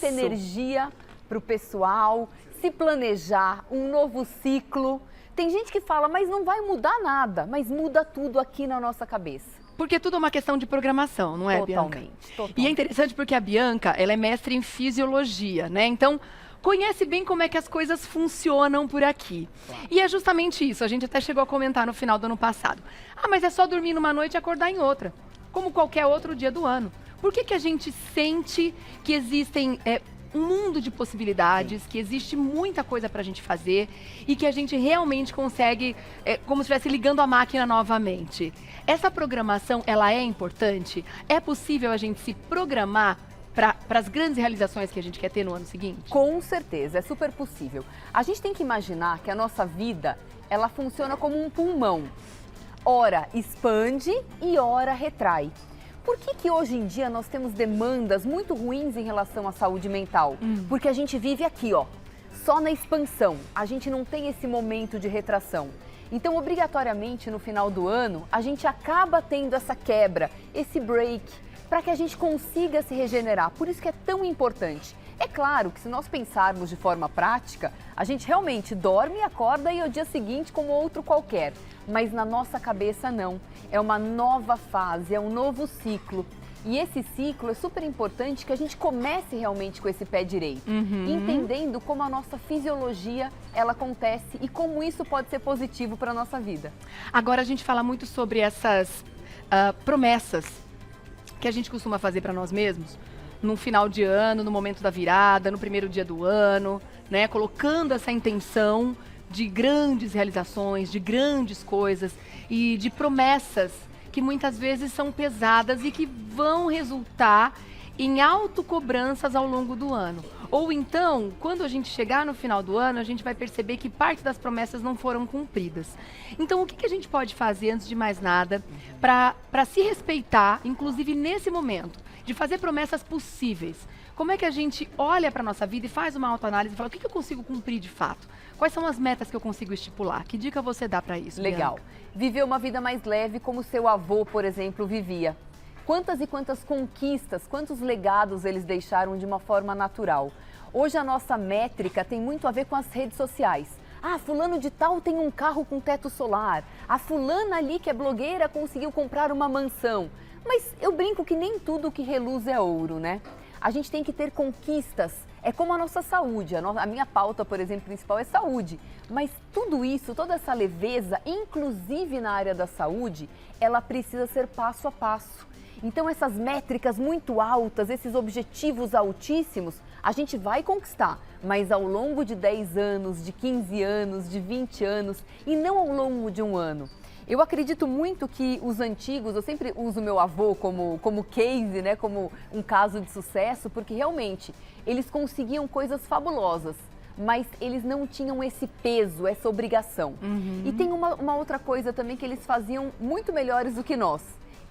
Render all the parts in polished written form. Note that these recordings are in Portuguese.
muita energia para o pessoal, se planejar, um novo ciclo. Tem gente que fala, mas não vai mudar nada, mas muda tudo aqui na nossa cabeça. Porque tudo é uma questão de programação, não é, Bianca? Totalmente. E é interessante porque a Bianca, ela é mestre em fisiologia, né? Então, conhece bem como é que as coisas funcionam por aqui. Claro. E é justamente isso, a gente até chegou a comentar no final do ano passado. Ah, mas é só dormir numa noite e acordar em outra, como qualquer outro dia do ano. Por que que a gente sente que existem um mundo de possibilidades, que existe muita coisa para a gente fazer e que a gente realmente consegue, como se estivesse ligando a máquina novamente? Essa programação, ela é importante? É possível a gente se programar para as grandes realizações que a gente quer ter no ano seguinte? Com certeza, é super possível. A gente tem que imaginar que a nossa vida, ela funciona como um pulmão. Ora expande e ora retrai. Por que que hoje em dia nós temos demandas muito ruins em relação à saúde mental? Porque a gente vive aqui, ó, só na expansão. A gente não tem esse momento de retração. Então, obrigatoriamente, no final do ano, a gente acaba tendo essa quebra, esse break, para que a gente consiga se regenerar. Por isso que é tão importante. É claro que se nós pensarmos de forma prática, a gente realmente dorme e acorda e é o dia seguinte como outro qualquer. Mas na nossa cabeça não. É uma nova fase, é um novo ciclo. E esse ciclo é super importante que a gente comece realmente com esse pé direito, entendendo como a nossa fisiologia ela acontece e como isso pode ser positivo para a nossa vida. Agora a gente fala muito sobre essas promessas que a gente costuma fazer para nós mesmos, no final de ano, no momento da virada, no primeiro dia do ano, né? Colocando essa intenção de grandes realizações, de grandes coisas e de promessas que muitas vezes são pesadas e que vão resultar em autocobranças ao longo do ano. Ou então, quando a gente chegar no final do ano, a gente vai perceber que parte das promessas não foram cumpridas. Então, o que a gente pode fazer, antes de mais nada, para se respeitar, inclusive nesse momento, de fazer promessas possíveis? Como é que a gente olha para a nossa vida e faz uma autoanálise e fala, o que eu consigo cumprir de fato? Quais são as metas que eu consigo estipular? Que dica você dá para isso, Legal. Bianca? Viver uma vida mais leve como seu avô, por exemplo, vivia. Quantas e quantas conquistas, quantos legados eles deixaram de uma forma natural. Hoje a nossa métrica tem muito a ver com as redes sociais. Ah, fulano de tal tem um carro com teto solar. A fulana ali que é blogueira conseguiu comprar uma mansão. Mas eu brinco que nem tudo que reluz é ouro, né? A gente tem que ter conquistas. É como a nossa saúde. A minha pauta, por exemplo, principal é saúde. Mas tudo isso, toda essa leveza, inclusive na área da saúde, ela precisa ser passo a passo. Então essas métricas muito altas, esses objetivos altíssimos, a gente vai conquistar, mas ao longo de 10 anos, de 15 anos, de 20 anos e não ao longo de um ano. Eu acredito muito que os antigos, eu sempre uso meu avô como case, né, como um caso de sucesso, porque realmente eles conseguiam coisas fabulosas, mas eles não tinham esse peso, essa obrigação. E tem uma outra coisa também que eles faziam muito melhores do que nós.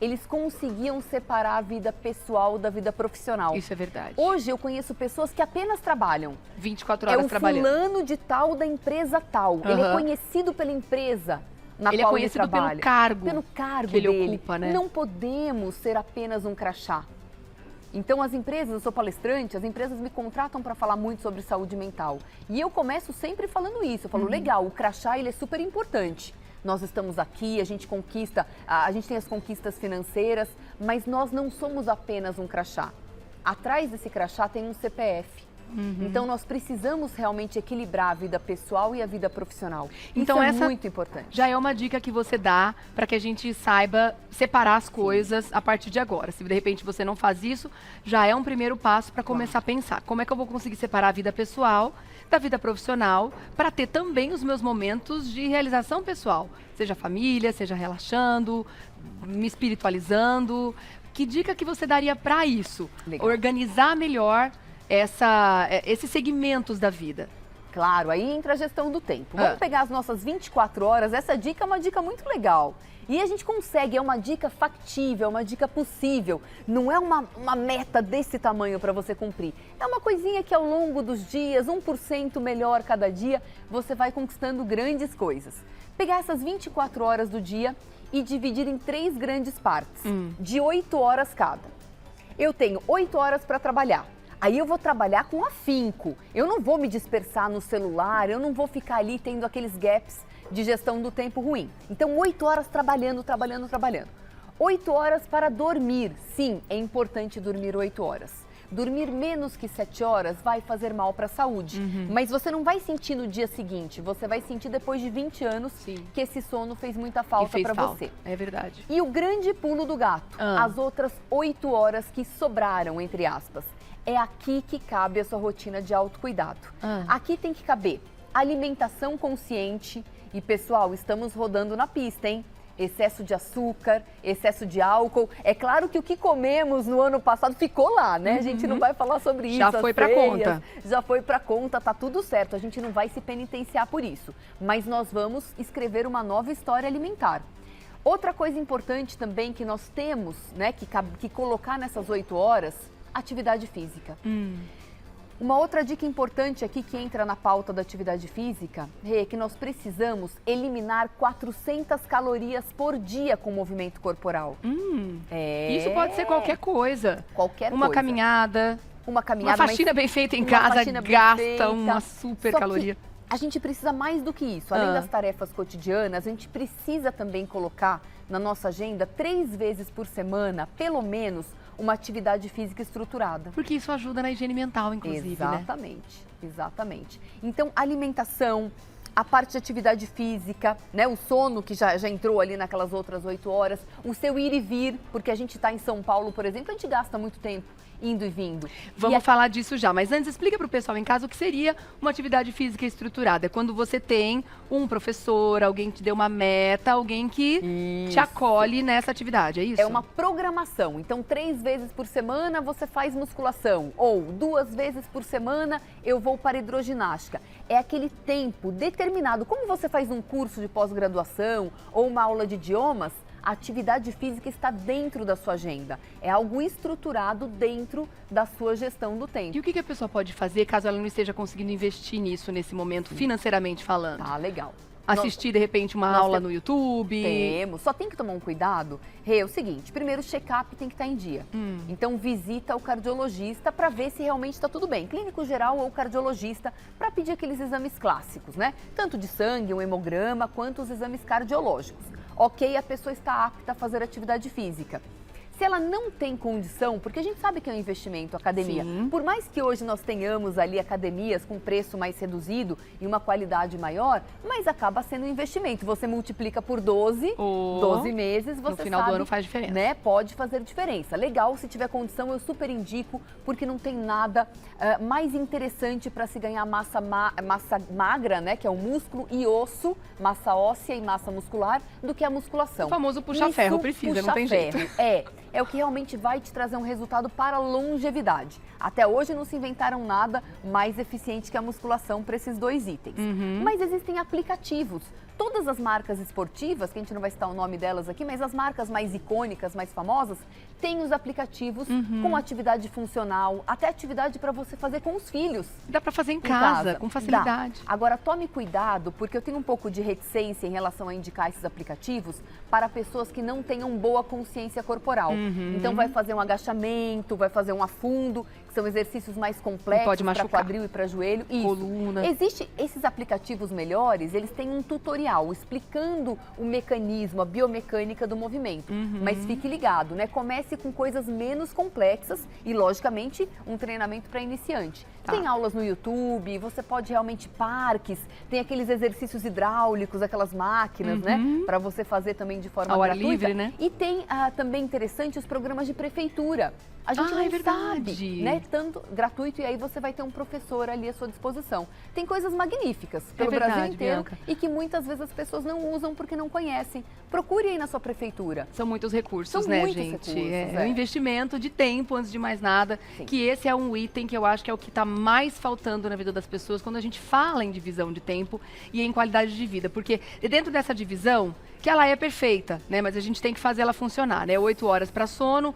Eles conseguiam separar a vida pessoal da vida profissional. Isso é verdade. Hoje eu conheço pessoas que apenas trabalham. 24 horas trabalhando. É o fulano de tal da empresa tal. Ele é conhecido pela empresa na ele qual é conhecido ele trabalha. Pelo cargo que ele dele. ocupa, né? Não podemos ser apenas um crachá. Então as empresas, eu sou palestrante, as empresas me contratam para falar muito sobre saúde mental. E eu começo sempre falando isso. Eu falo, legal, o crachá ele é super importante. Nós estamos aqui, a gente conquista, a gente tem as conquistas financeiras, mas nós não somos apenas um crachá. Atrás desse crachá tem um CPF. Então nós precisamos realmente equilibrar a vida pessoal e a vida profissional. Então isso é essa muito importante. Já é uma dica que você dá para que a gente saiba separar as coisas a partir de agora. Se de repente você não faz isso, já é um primeiro passo para começar a pensar. Como é que eu vou conseguir separar a vida pessoal da vida profissional para ter também os meus momentos de realização pessoal? Seja família, seja relaxando, me espiritualizando. Que dica que você daria para isso? Legal. Organizar melhor esses segmentos da vida. Claro, aí entra a gestão do tempo. Vamos pegar as nossas 24 horas, essa dica é uma dica muito legal. E a gente consegue, é uma dica factível, é uma dica possível. Não é uma meta desse tamanho para você cumprir. É uma coisinha que ao longo dos dias, 1% melhor cada dia, você vai conquistando grandes coisas. Pegar essas 24 horas do dia e dividir em 3 grandes partes, de 8 horas cada. Eu tenho 8 horas para trabalhar. Aí eu vou trabalhar com afinco. Eu não vou me dispersar no celular, eu não vou ficar ali tendo aqueles gaps de gestão do tempo ruim. Então, 8 horas trabalhando. 8 horas para dormir. Sim, é importante dormir 8 horas. Dormir menos que 7 horas vai fazer mal para a saúde. Mas você não vai sentir no dia seguinte, você vai sentir depois de 20 anos que esse sono fez muita falta para você. É verdade. E o grande pulo do gato, as outras 8 horas que sobraram, entre aspas. É aqui que cabe a sua rotina de autocuidado. Aqui tem que caber alimentação consciente. E, pessoal, estamos rodando na pista, hein? Excesso de açúcar, excesso de álcool. É claro que o que comemos no ano passado ficou lá, né? A gente não vai falar sobre isso. Já foi pra conta. Já foi pra conta, tá tudo certo. A gente não vai se penitenciar por isso. Mas nós vamos escrever uma nova história alimentar. Outra coisa importante também que nós temos, né, que colocar nessas 8 horas, atividade física. Uma outra dica importante aqui que entra na pauta da atividade física é que nós precisamos eliminar 400 calorias por dia com movimento corporal. Isso pode ser qualquer coisa. Uma caminhada. Uma faxina bem feita em casa gasta uma super caloria. A gente precisa mais do que isso. Além das tarefas cotidianas, a gente precisa também colocar na nossa agenda 3 vezes por semana, pelo menos, uma atividade física estruturada. Porque isso ajuda na higiene mental, inclusive, Exatamente, exatamente. Então, alimentação, a parte de atividade física, né? O sono, que já entrou ali naquelas outras 8 horas, o seu ir e vir, porque a gente está em São Paulo, por exemplo, a gente gasta muito tempo indo e vindo. Vamos falar disso já, mas antes explica para o pessoal em casa o que seria uma atividade física estruturada. É quando você tem um professor, alguém que te deu uma meta, alguém que te acolhe nessa atividade, é isso? É uma programação. Então, 3 vezes por semana você faz musculação, ou 2 vezes por semana eu vou para hidroginástica. É aquele tempo determinado. Como você faz um curso de pós-graduação ou uma aula de idiomas, a atividade física está dentro da sua agenda. É algo estruturado dentro da sua gestão do tempo. E o que a pessoa pode fazer caso ela não esteja conseguindo investir nisso nesse momento, financeiramente falando? Tá, legal. Assistir, de repente, uma aula no YouTube? Temos. Só tem que tomar um cuidado. É o seguinte, primeiro o check-up tem que estar em dia. Então, visita o cardiologista para ver se realmente está tudo bem. Clínico geral ou cardiologista para pedir aqueles exames clássicos, né? Tanto de sangue, um hemograma, quanto os exames cardiológicos. Ok, a pessoa está apta a fazer atividade física. Se ela não tem condição, porque a gente sabe que é um investimento, academia. Por mais que hoje nós tenhamos ali academias com preço mais reduzido e uma qualidade maior, mas acaba sendo um investimento. Você multiplica por 12 meses, você no final sabe, do ano faz diferença. Né, pode fazer diferença. Legal, se tiver condição, eu super indico, porque não tem nada mais interessante para se ganhar massa magra, né, que é o músculo e osso, massa óssea e massa muscular, do que a musculação. O famoso puxa-ferro precisa, não tem jeito. É o que realmente vai te trazer um resultado para a longevidade. Até hoje não se inventaram nada mais eficiente que a musculação para esses 2 itens. Mas existem aplicativos. Todas as marcas esportivas, que a gente não vai citar o nome delas aqui, mas as marcas mais icônicas, mais famosas, têm os aplicativos com atividade funcional, até atividade para você fazer com os filhos. Dá para fazer em casa, com facilidade. Dá. Agora, tome cuidado, porque eu tenho um pouco de reticência em relação a indicar esses aplicativos para pessoas que não tenham boa consciência corporal. Então, vai fazer um agachamento, vai fazer um afundo, que são exercícios mais complexos para quadril e para joelho. Coluna. Existem esses aplicativos melhores, eles têm um tutorial explicando o mecanismo, a biomecânica do movimento. Mas fique ligado, né? Comece com coisas menos complexas e, logicamente, um treinamento para iniciante. Tem aulas no YouTube, você pode realmente parques, tem aqueles exercícios hidráulicos, aquelas máquinas, né? Para você fazer também de forma ao gratuita. Ar livre, né? E tem também interessante os programas de prefeitura. A gente não sabe, né? Tanto gratuito, e aí você vai ter um professor ali à sua disposição. Tem coisas magníficas pelo Brasil inteiro, Bianca, e que muitas vezes as pessoas não usam porque não conhecem. Procure aí na sua prefeitura. São muitos recursos, né, gente? É um investimento de tempo, antes de mais nada, que esse é um item que eu acho que é o que está mais faltando na vida das pessoas quando a gente fala em divisão de tempo e em qualidade de vida. Porque dentro dessa divisão, que ela é perfeita, né? Mas a gente tem que fazer ela funcionar, né? 8 horas para sono,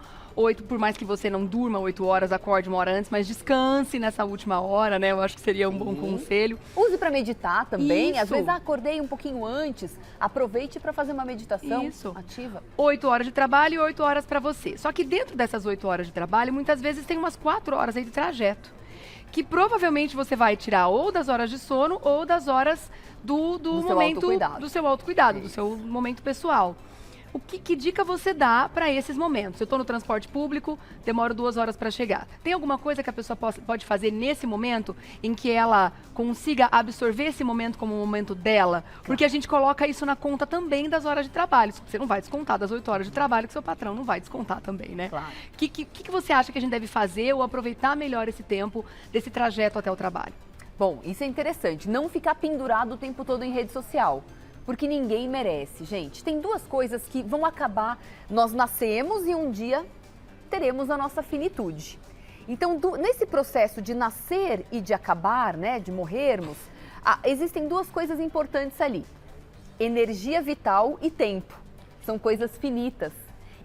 por mais que você não durma 8 horas, acorde 1 hora antes, mas descanse nessa última hora, né? Eu acho que seria um bom conselho. Use para meditar também. Isso. Às vezes, acordei um pouquinho antes, aproveite para fazer uma meditação ativa. 8 horas de trabalho e 8 horas para você. Só que dentro dessas 8 horas de trabalho, muitas vezes tem umas 4 horas aí de trajeto, que provavelmente você vai tirar ou das horas de sono ou das horas do momento do seu autocuidado, do seu momento pessoal. Que dica você dá para esses momentos? Eu estou no transporte público, demoro 2 horas para chegar. Tem alguma coisa que a pessoa pode fazer nesse momento em que ela consiga absorver esse momento como um momento dela? Porque a gente coloca isso na conta também das horas de trabalho. Você não vai descontar das 8 horas de trabalho que seu patrão não vai descontar também, né? Claro. O que você acha que a gente deve fazer ou aproveitar melhor esse tempo desse trajeto até o trabalho? Bom, isso é interessante. Não ficar pendurado o tempo todo em rede social. Porque ninguém merece, gente. Tem 2 coisas que vão acabar. Nós nascemos e um dia teremos a nossa finitude. Então, nesse processo de nascer e de acabar, né, de morrermos, existem 2 coisas importantes ali. Energia vital e tempo. São coisas finitas.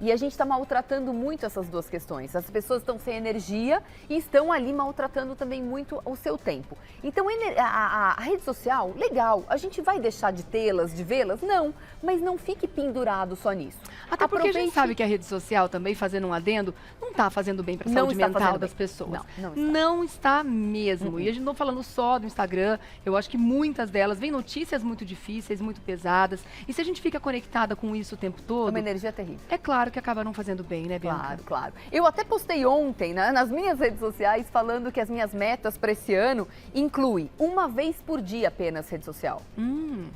E a gente está maltratando muito essas 2 questões. As pessoas estão sem energia e estão ali maltratando também muito o seu tempo. Então, a rede social, legal, a gente vai deixar de tê-las, de vê-las? Não, mas não fique pendurado só nisso. Até porque a gente sabe que a rede social também, fazendo um adendo, não está fazendo bem para a saúde mental das pessoas. Não está mesmo. E a gente não falando só do Instagram, eu acho que muitas delas vêm notícias muito difíceis, muito pesadas. E se a gente fica conectada com isso o tempo todo... É uma energia terrível. É claro que acaba não fazendo bem, né, Bianca? Claro, claro. Eu até postei ontem, né, nas minhas redes sociais, falando que as minhas metas para esse ano incluem 1 vez por dia apenas rede social.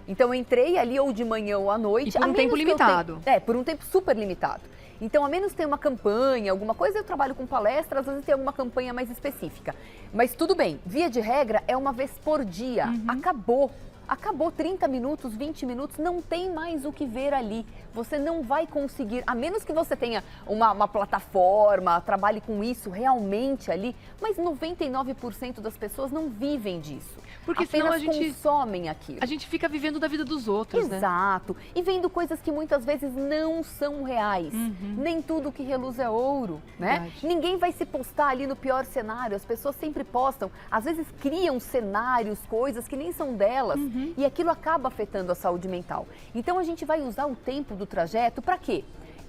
Então, eu entrei ali ou de manhã ou à noite. E por um tempo limitado. Por um tempo super limitado. Então, a menos ter uma campanha, alguma coisa, eu trabalho com palestras, às vezes tem alguma campanha mais específica. Mas tudo bem, via de regra é 1 vez por dia. Acabou. Acabou 30 minutos, 20 minutos, não tem mais o que ver ali. Você não vai conseguir, a menos que você tenha uma plataforma, trabalhe com isso realmente ali, mas 99% das pessoas não vivem disso. Porque apenas senão a gente consomem aquilo. A gente fica vivendo da vida dos outros, né? Exato. E vendo coisas que muitas vezes não são reais. Nem tudo que reluz é ouro, né? Verdade. Ninguém vai se postar ali no pior cenário. As pessoas sempre postam, às vezes criam cenários, coisas que nem são delas. E aquilo acaba afetando a saúde mental. Então, a gente vai usar o tempo do trajeto para quê?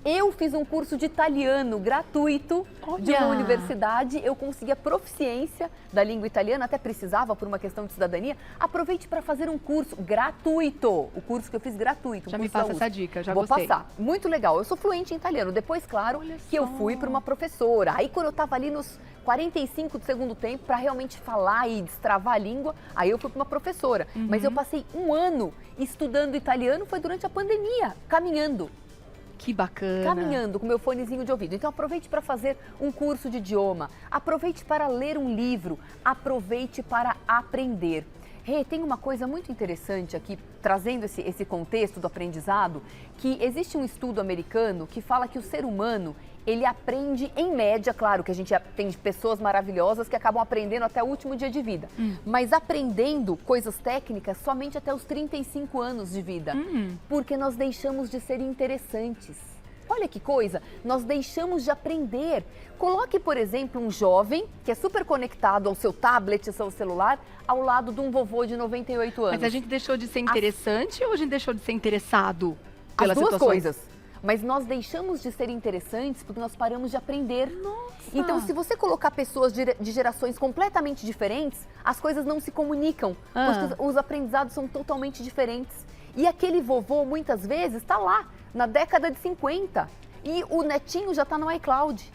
Eu fiz um curso de italiano gratuito de uma universidade, eu consegui a proficiência da língua italiana, até precisava por uma questão de cidadania. Aproveite para fazer um curso gratuito, o curso que eu fiz gratuito. Já me passa essa dica, já Vou gostei. passar, muito legal. Eu sou fluente em italiano, depois, claro, que eu fui para uma professora. Aí, quando eu estava ali nos 45 do segundo tempo, para realmente falar e destravar a língua, aí eu fui para uma professora. Mas eu passei 1 ano estudando italiano, foi durante a pandemia, caminhando. Que bacana. Caminhando com meu fonezinho de ouvido. Então, aproveite para fazer um curso de idioma, aproveite para ler um livro, aproveite para aprender. Tem uma coisa muito interessante aqui, trazendo esse contexto do aprendizado, que existe um estudo americano que fala que o ser humano, ele aprende em média, claro que a gente tem pessoas maravilhosas que acabam aprendendo até o último dia de vida, mas aprendendo coisas técnicas somente até os 35 anos de vida, porque nós deixamos de ser interessantes. Olha que coisa, nós deixamos de aprender. Coloque, por exemplo, um jovem que é super conectado ao seu tablet, ao seu celular, ao lado de um vovô de 98 anos. Mas a gente deixou de ser interessante ou a gente deixou de ser interessado pelas situações? As 2 coisas. Mas nós deixamos de ser interessantes porque nós paramos de aprender. Nossa. Então, se você colocar pessoas de gerações completamente diferentes, as coisas não se comunicam, porque os aprendizados são totalmente diferentes. E aquele vovô, muitas vezes, está lá, na década de 50, e o netinho já está no iCloud.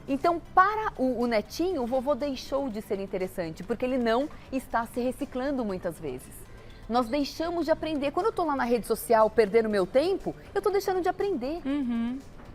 Então, para o netinho, o vovô deixou de ser interessante, porque ele não está se reciclando muitas vezes. Nós deixamos de aprender. Quando eu estou lá na rede social perdendo meu tempo, eu estou deixando de aprender.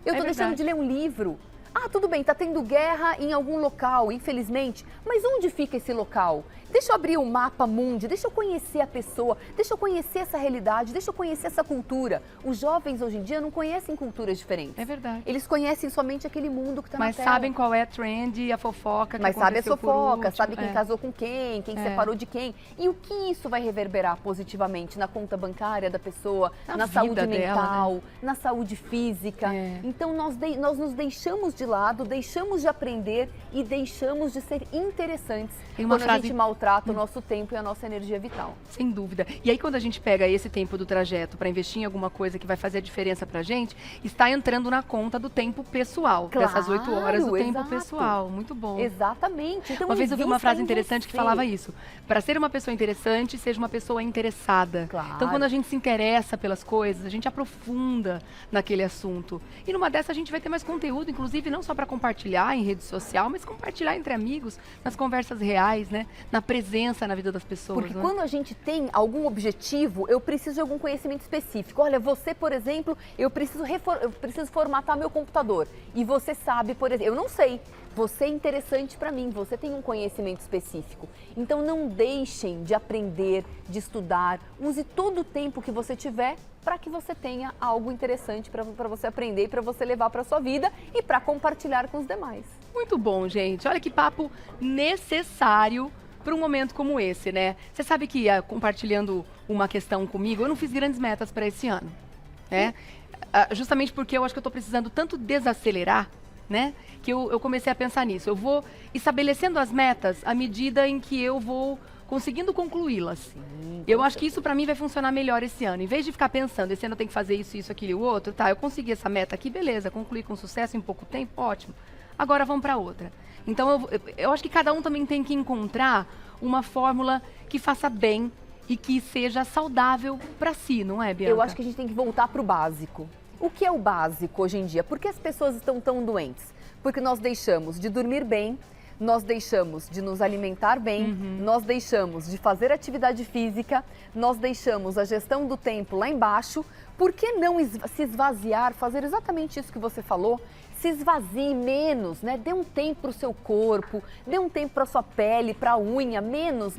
Eu estou deixando de ler um livro. Ah, tudo bem, está tendo guerra em algum local, infelizmente. Mas onde fica esse local? Deixa eu abrir o mapa mundi, deixa eu conhecer a pessoa, deixa eu conhecer essa realidade, deixa eu conhecer essa cultura. Os jovens hoje em dia não conhecem culturas diferentes. É verdade. Eles conhecem somente aquele mundo que está na tela. Mas sabem qual é a trend e a fofoca que Mas sabe a fofoca, último. sabe quem casou com quem separou de quem. E o que isso vai reverberar positivamente na conta bancária da pessoa, na saúde mental, dela, né? na saúde física. Então, nós nos deixamos de de lado, deixamos de aprender e deixamos de ser interessantes quando a gente maltrata o nosso tempo e a nossa energia vital. Sem dúvida. E aí quando a gente pega esse tempo do trajeto para investir em alguma coisa que vai fazer a diferença pra gente, está entrando na conta do tempo pessoal, dessas 8 horas do tempo pessoal. Muito bom. Exatamente. Então, uma vez eu vi uma frase interessante que falava isso. isso. Para ser uma pessoa interessante, seja uma pessoa interessada. Claro. Então quando a gente se interessa pelas coisas, a gente aprofunda naquele assunto. E numa dessa a gente vai ter mais conteúdo, inclusive não só para compartilhar em rede social, mas compartilhar entre amigos, nas conversas reais, né? Na presença na vida das pessoas. Porque quando a gente tem algum objetivo, eu preciso de algum conhecimento específico. Olha, você, por exemplo, eu preciso formatar meu computador. E você sabe, por exemplo, eu não sei. Você é interessante para mim, você tem um conhecimento específico. Então não deixem de aprender, de estudar. Use todo o tempo que você tiver para que você tenha algo interessante para você aprender e para você levar para sua vida e para compartilhar com os demais. Muito bom, gente. Olha que papo necessário para um momento como esse, né? Você sabe que, compartilhando uma questão comigo, eu não fiz grandes metas para esse ano, né? Justamente porque eu acho que eu estou precisando tanto desacelerar, né? Que eu comecei a pensar nisso. Eu vou estabelecendo as metas à medida em que eu vou conseguindo concluí-las. Eu acho que isso para mim vai funcionar melhor esse ano. Em vez de ficar pensando, esse ano eu tenho que fazer isso, aquilo e o outro, tá, eu consegui essa meta aqui, beleza, concluí com sucesso em pouco tempo, ótimo. Agora vamos para outra. Então eu acho que cada um também tem que encontrar uma fórmula que faça bem e que seja saudável para si, não é, Bianca? Eu acho que a gente tem que voltar para o básico. O que é o básico hoje em dia? Por que as pessoas estão tão doentes? Porque nós deixamos de dormir bem, nós deixamos de nos alimentar bem, nós deixamos de fazer atividade física, nós deixamos a gestão do tempo lá embaixo. Por que não se esvaziar, fazer exatamente isso que você falou? Se esvazie menos, né? Dê um tempo para o seu corpo, dê um tempo para a sua pele, para a unha, menos,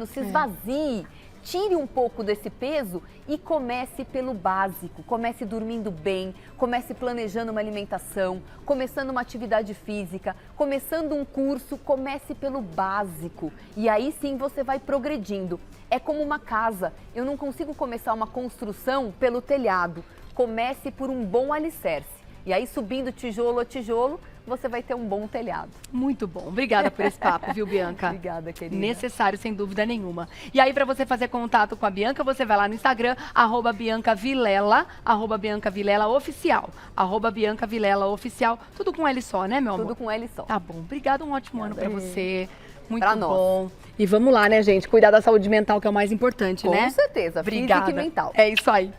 se esvazie. Tire um pouco desse peso e comece pelo básico. Comece dormindo bem, comece planejando uma alimentação, começando uma atividade física, começando um curso, comece pelo básico. E aí sim você vai progredindo. É como uma casa. Eu não consigo começar uma construção pelo telhado. Comece por um bom alicerce. E aí, subindo tijolo a tijolo, você vai ter um bom telhado. Muito bom. Obrigada por esse papo, viu, Bianca? Obrigada, querida. Necessário, sem dúvida nenhuma. E aí, para você fazer contato com a Bianca, você vai lá no Instagram, @BiancaVilela, @BiancaVilelaOficial, @BiancaVilelaOficial. Tudo com L só, né, meu amor? Tudo com L só. Tá bom. Obrigada, um ótimo ano para você. Muito pra bom. E vamos lá, né, gente? Cuidar da saúde mental, que é o mais importante, né? Com certeza. Obrigada. Física e mental. É isso aí.